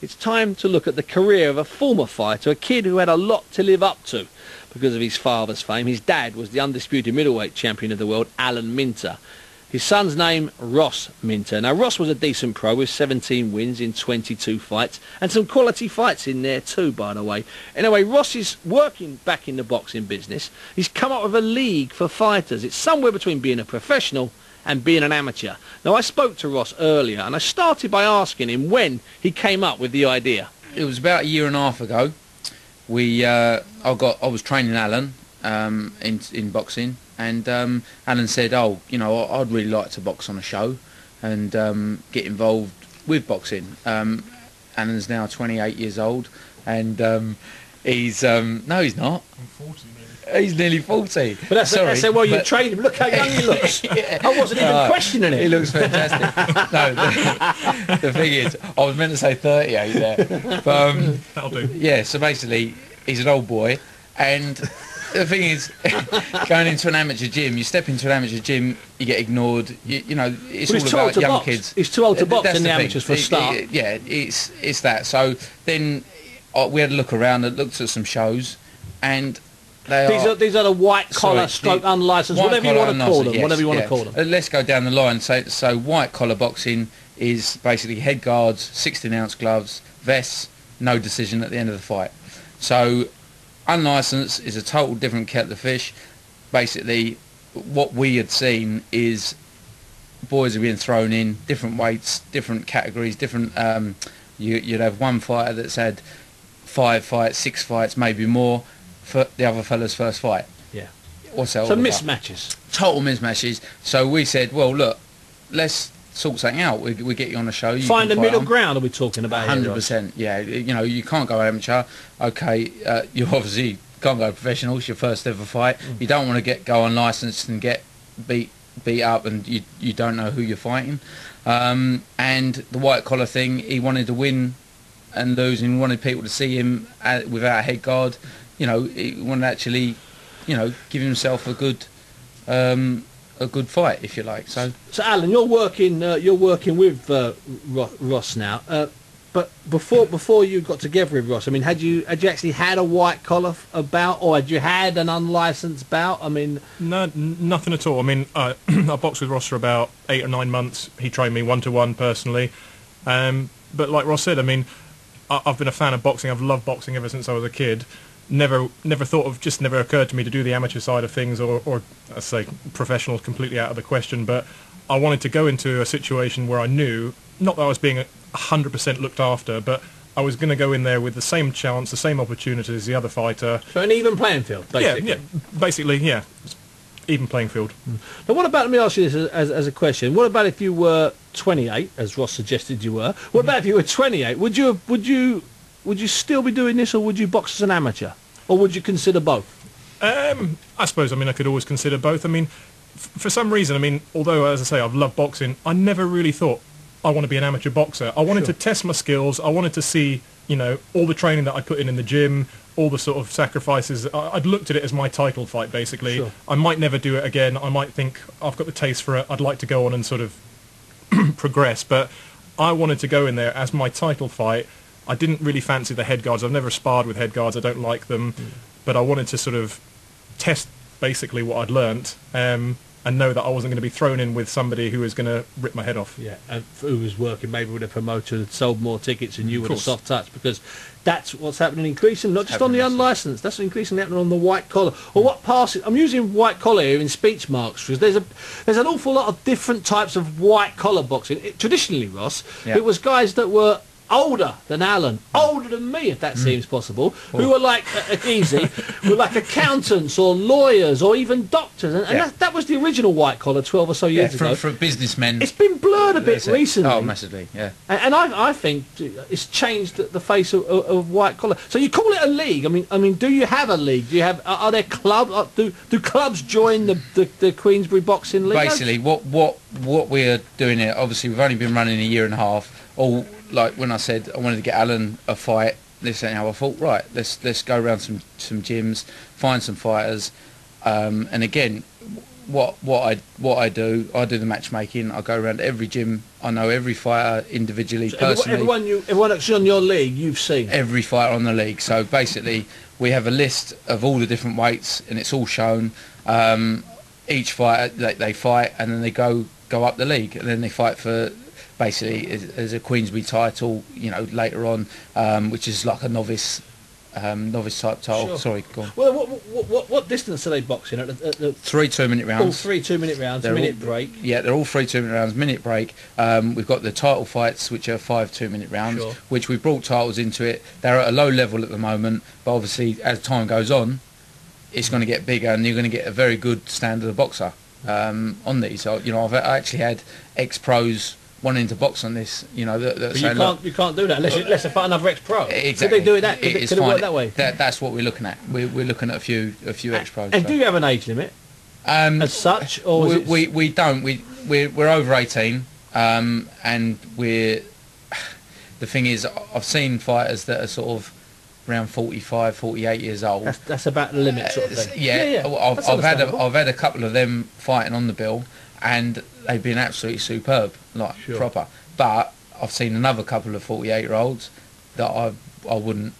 it's time to look at the career of a former fighter, a kid who had a lot to live up to because of his father's fame. His dad was the undisputed middleweight champion of the world, Alan Minter. His son's name, Ross Minter. Now, Ross was a decent pro with 17 wins in 22 fights, and some quality fights in there too, by the way. Anyway, Ross is working back in the boxing business. He's come up with a league for fighters. It's somewhere between being a professional and being an amateur. Now, I spoke to Ross earlier, and I started by asking him when he came up with the idea. It was about a year and a half ago. I was training Alan in boxing, and Alan said, "Oh, you know, I'd really like to box on a show and get involved with boxing." Alan's now 28 years old, and he's no, he's not. I'm 40 nearly. He's nearly 40. But that's well, you trained him. Look how young he looks. Yeah. I wasn't even questioning it. He looks fantastic. No, the thing is, I was meant to say 38 there. But, That'll do. yeah, so basically, he's an old boy, and the thing is, going into an amateur gym, you step into an amateur gym, you get ignored. You know, it's all about young kids. He's too old to box That's in the thing. amateurs for a start. Yeah, it's that. So then we had a look around and looked at some shows, and these are the white collar stroke unlicensed, whatever you want to call them. Yes, whatever you want to call them. Let's go down the line. So white collar boxing is basically head guards, 16-ounce gloves, vests, no decision at the end of the fight. So unlicensed is a total different kettle of fish. Basically, what we had seen is boys are being thrown in different weights, different categories, different. You'd have one fighter that's had 5 fights, 6 fights, maybe more, for the other fella's first fight. Yeah. What's that all So about? mismatches. Total mismatches. So we said, well, look, let's sort something out. We get you on the show. You Find a can middle fight ground. Are we talking about? 100%. Yeah. You know, you can't go amateur. Okay, you obviously can't go professional. It's your first ever fight. You don't want to go unlicensed and get beat up, and you don't know who you're fighting. And the white collar thing, he wanted to win and lose, and he wanted people to see him without a head guard. You know, he wanted to actually, you know, give himself a good fight, if you like. So Alan, you're working with Ross now. But before you got together with Ross, I mean, had you actually had a white collar bout, or had you had an unlicensed bout? I mean, No, nothing at all. I mean, I boxed with Ross for about 8 or 9 months. He trained me 1-to-1 personally. But like Ross said, I mean, I've been a fan of boxing. I've loved boxing ever since I was a kid. Never occurred to me to do the amateur side of things, or I say professional, completely out of the question. But I wanted to go into a situation where I knew, not that I was being 100% looked after, but I was going to go in there with the same chance, the same opportunity as the other fighter. so an even playing field, basically. Yeah, basically, yeah. Even playing field. Now, what about? Let me ask you this as a question. What about if you were 28, as Ross suggested you were? What about if you were 28? Would you still be doing this, or would you box as an amateur, or would you consider both? I suppose, I mean, I could always consider both. I mean, for some reason, I mean, although, as I say, I've loved boxing, I never really thought I want to be an amateur boxer. I wanted to test my skills. I wanted to see, you know, all the training that I put in the gym, all the sort of sacrifices. I'd looked at it as my title fight, basically. Sure. I might never do it again. I might think, I've got the taste for it. I'd like to go on and sort of progress. But I wanted to go in there as my title fight. I didn't really fancy the head guards. I've never sparred with head guards. I don't like them. But I wanted to sort of test basically what I'd learnt, and know that I wasn't going to be thrown in with somebody who was going to rip my head off. Yeah, and who was working maybe with a promoter that sold more tickets than you with a soft touch, because that's what's happening increasingly, not just on the unlicensed, that's increasingly happening on the white collar. Or what passes, I'm using white collar here in speech marks, because there's an awful lot of different types of white collar boxing. Traditionally, Ross, it was guys that were older than Alan, older than me, if that seems possible, who were like were like accountants or lawyers or even doctors, and that was the original white collar 12 or so years ago. For businessmen, it's been blurred a bit recently. Oh, massively, yeah. And I think it's changed the face of white collar. So you call it a league? I mean, do you have a league? Do you have? Are there clubs? Do clubs join the Queensbury Boxing League? Basically, what we're doing here. Obviously, we've only been running a year and a half. All like when I said I wanted to get Alan a fight, this ain't how I thought. Right, let's go around some gyms, find some fighters, and again, what I do the matchmaking. I go around every gym. I know every fighter individually, So personally. everyone that's on your league, you've seen Every fighter on the league. So basically, we have a list of all the different weights, and it's all shown. Each fighter they fight, and then they go up the league, and then they fight for basically as a Queensbury title. Later on, which is like a novice type title. Sure. Sorry, go on. Well, what distance are they boxing at? 3 2-minute rounds. All 3 2-minute rounds, minute break. Yeah, they're all 3 2-minute rounds, minute break. We've got the title fights, which are 5 2-minute rounds, Sure. which we've brought titles into it. They're at a low level at the moment, but obviously as time goes on, it's going to get bigger, and you're going to get a very good standard of boxer on these. So, I've actually had ex-pros wanting to box on this. But you can't do that unless they fight another ex-pro. Exactly. Could they do that? Could it work that way? That's what we're looking at. We're looking at a few ex-pros. And do you have an age limit as such, or we don't? We're over 18, and the thing is, I've seen fighters that are sort of around 45, 48 years old. That's about the limit sort of thing. Yeah. I've had a couple of them fighting on the bill, and they've been absolutely superb, Sure. proper. But I've seen another couple of 48-year-olds that I wouldn't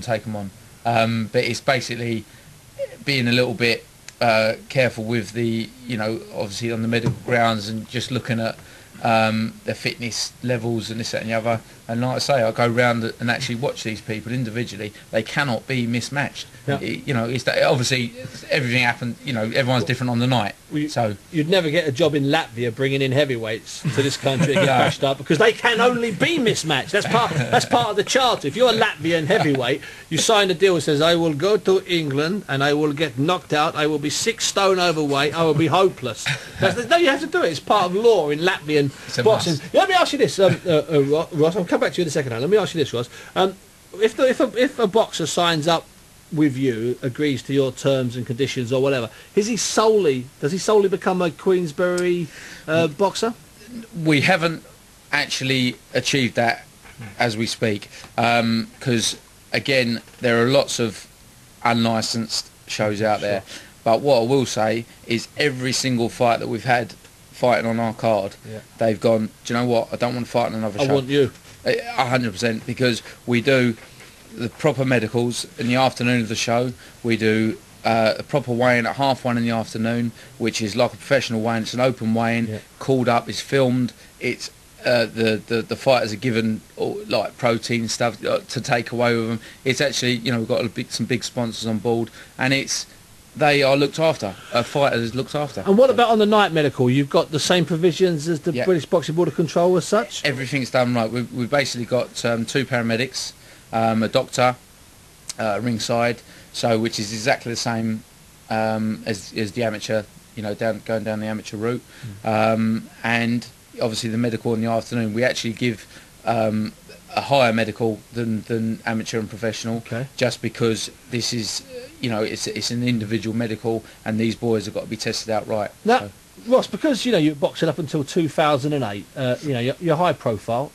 take them on. But it's basically being a little bit careful with the, obviously on the medical grounds, and just looking at their fitness levels and this, that and the other. And like I say, I go round and actually watch these people individually. They cannot be mismatched. Yeah. It's that obviously everything happens. Everyone's different on the night. So you'd never get a job in Latvia bringing in heavyweights to this country and get bashed up, because they can only be mismatched. That's part of the charter. If you're a Latvian heavyweight, you sign a deal that says, I will go to England and I will get knocked out. I will be 6 stone overweight. I will be hopeless. No, you have to do it. It's part of law in Latvian boxing. Let me ask you this, Ross. I'll come back to you in a second. Let me ask you this, Ross. If a boxer signs up with you, agrees to your terms and conditions or whatever, does he solely become a Queensbury boxer? We haven't actually achieved that as we speak, because again, there are lots of unlicensed shows out there. But what I will say is, every single fight that we've had fighting on our card, they've gone, do you know what, I don't want to fight on another show. I want you. 100%, because we do the proper medicals in the afternoon of the show. We do a proper weigh-in at 1:30 in the afternoon, which is like a professional weigh-in. It's an open weigh-in, called up, it's filmed. It's the fighters are given like protein stuff to take away with them. It's actually, we've got some big sponsors on board, and they are looked after. A fighter is looked after. And what about on the night medical? You've got the same provisions as the British Boxing Board of Control as such? Everything's done right. We've basically got 2 paramedics, a doctor ringside, which is exactly the same as the amateur, going down the amateur route. And obviously the medical in the afternoon, we actually give a higher medical than amateur and professional, just because this is, it's an individual medical, and these boys have got to be tested out right. Now, Ross, because you're boxing up until 2008, you're high profile.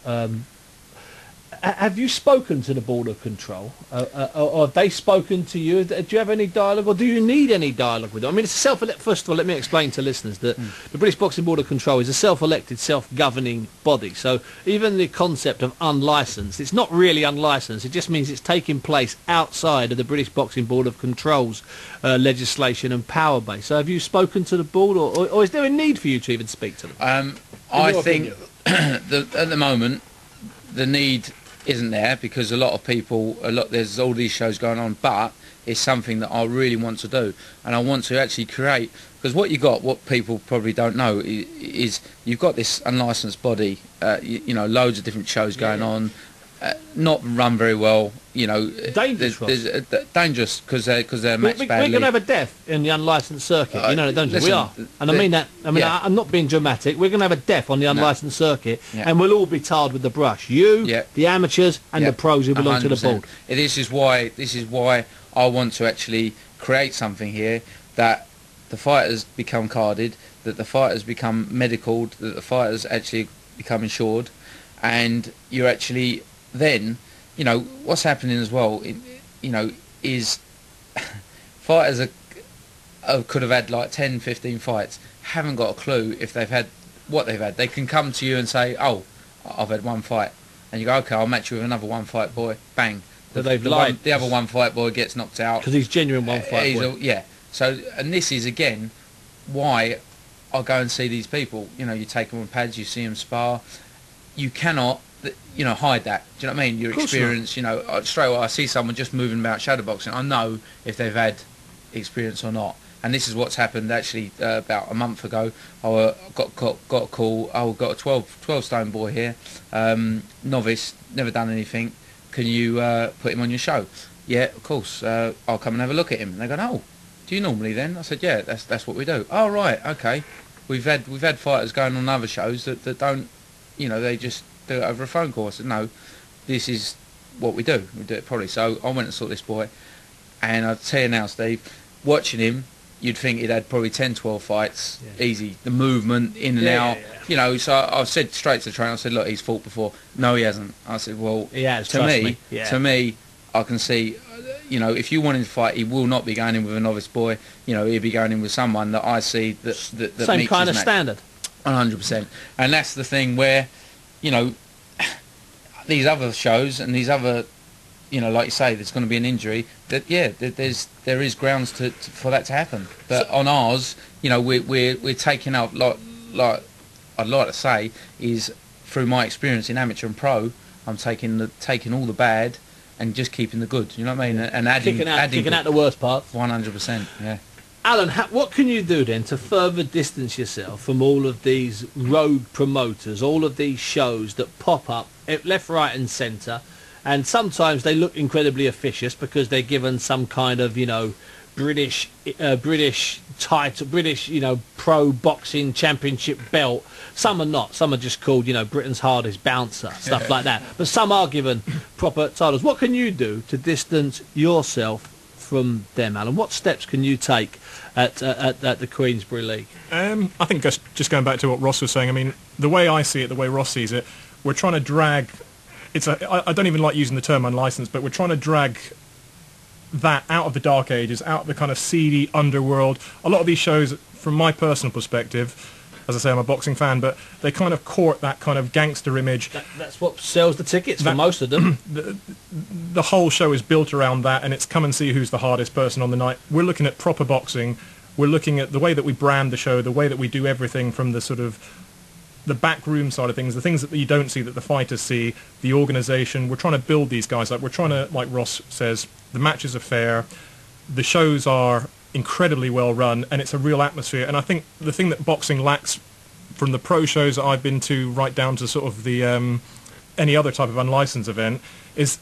Have you spoken to the Board of Control, or have they spoken to you? Do you have any dialogue, or do you need any dialogue with them? I mean, it's first of all, let me explain to listeners that the British Boxing Board of Control is a self-elected, self-governing body. So even the concept of unlicensed, it's not really unlicensed. It just means it's taking place outside of the British Boxing Board of Control's legislation and power base. So have you spoken to the board, or is there a need for you to even speak to them? I think at the moment the need isn't there, because a lot of people, there's all these shows going on, but it's something that I really want to do, and I want to actually create, because what people probably don't know is you've got this unlicensed body, loads of different shows going on, not run very well, dangerous. Dangerous because they're matched badly. We're going to have a death in the unlicensed circuit, don't you? Listen, we are, and I mean that. I'm not being dramatic. We're going to have a death on the unlicensed circuit, and we'll all be tarred with the brush. The amateurs, and the pros who belong 100%. To the board. This is why I want to actually create something here, that the fighters become carded, that the fighters become medicaled, that the fighters actually become insured, and you're actually then, what's happening as well, is fighters could have had like 10, 15 fights, haven't got a clue if they've had what they've had. They can come to you and say, "Oh, I've had one fight," and you go, "Okay, I'll match you with another one fight boy." Bang. The other one fight boy gets knocked out because he's genuine one fight boy. Yeah. So, and this is again why I go and see these people. You know, you take them on pads, you see them spar. You cannot, you know, hide that. Do you know what I mean? Your experience. You know, straight away I see someone just moving about shadowboxing, I know if they've had experience or not. And this is what's happened actually about a month ago. I got a call. Oh, we've got a 12 stone boy here, novice, never done anything. Can you put him on your show? Yeah, of course. I'll come and have a look at him. And they go, "Oh, do you normally then?" I said, "Yeah, that's what we do." "Oh, right, okay." We've had fighters going on other shows that don't, you know, they just do it over a phone call. I said, "No, this is what we do. We do it properly." So I went and saw this boy, and I'll tell you now, Steve, watching him, you'd think he'd had probably 10, 12 fights, easy. The movement, in and out. Yeah. You know, so I said straight to the trainer, I said, "Look, he's fought before." "No, he hasn't." I said, "Well, he has, to me, I can see, you know, if you want him to fight, he will not be going in with a novice boy. You know, he'll be going in with someone that I see that same meets kind his of standard. 100%. And that's the thing where, you know, these other shows and these other, you know, like you say, there's going to be an injury. That there is grounds for that to happen. But on ours, you know, we're taking up like I'd like to say is through my experience in amateur and pro, I'm taking all the bad and just keeping the good. You know what I mean? And adding out the worst parts. 100%. Yeah. Alan, what can you do then to further distance yourself from all of these rogue promoters, all of these shows that pop up left, right and centre, and sometimes they look incredibly officious because they're given some kind of, you know, British title, British, you know, pro boxing championship belt. Some are not. Some are just called, you know, Britain's hardest bouncer, stuff like that. But some are given proper titles. What can you do to distance yourself from them, Alan? What steps can you take at the Queensbury League? I think just going back to what Ross was saying, I mean, the way I see it, the way Ross sees it, we're trying to drag... I don't even like using the term unlicensed, but we're trying to drag that out of the dark ages, out of the kind of seedy underworld. A lot of these shows, from my personal perspective, as I say, I'm a boxing fan, but they kind of court that kind of gangster image. That's what sells the tickets for most of them. The whole show is built around that, and it's come and see who's the hardest person on the night. We're looking at proper boxing. We're looking at the way that we brand the show, the way that we do everything from the sort of the backroom side of things, the things that you don't see that the fighters see, the organisation. We're trying to build these guys up. We're trying to, like Ross says, the matches are fair, the shows are incredibly well run, and it's a real atmosphere. And I think the thing that boxing lacks from the pro shows that I've been to right down to sort of the any other type of unlicensed event is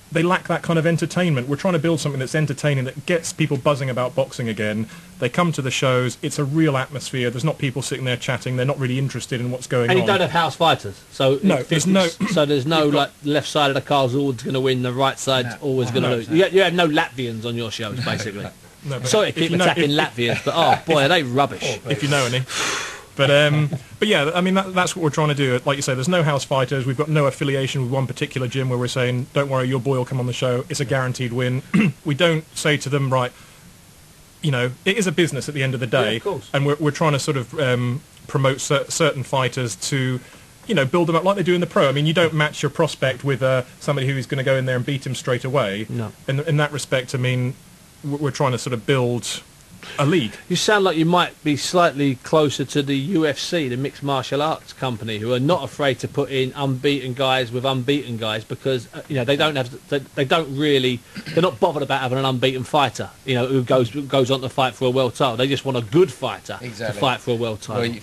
they lack that kind of entertainment. We're trying to build something that's entertaining, that gets people buzzing about boxing again. They come to the shows, it's a real atmosphere. There's not people sitting there chatting. They're not really interested in what's going on. And you don't have house fighters. So no, there's no... So there's no, like, left side of the car's always going to win, the right side's always going to lose. You have no Latvians on your shows, basically. No, sorry to keep attacking Latvians, but, oh, boy, are they rubbish. If you know any. But yeah, I mean, that's what we're trying to do. Like you say, there's no house fighters. We've got no affiliation with one particular gym where we're saying, don't worry, your boy will come on the show. It's a guaranteed win. We don't say to them, right, you know, it is a business at the end of the day. Yeah, of course. And we're trying to sort of promote certain fighters to, you know, build them up like they do in the pro. I mean, you don't match your prospect with somebody who's going to go in there and beat him straight away. No. In that respect, I mean, we're trying to sort of build a league. You sound like you might be slightly closer to the UFC, the mixed martial arts company, who are not afraid to put in unbeaten guys with unbeaten guys because you know they're not bothered about having an unbeaten fighter, you know, who goes on to fight for a world title. They just want a good fighter to fight for a world title. Well,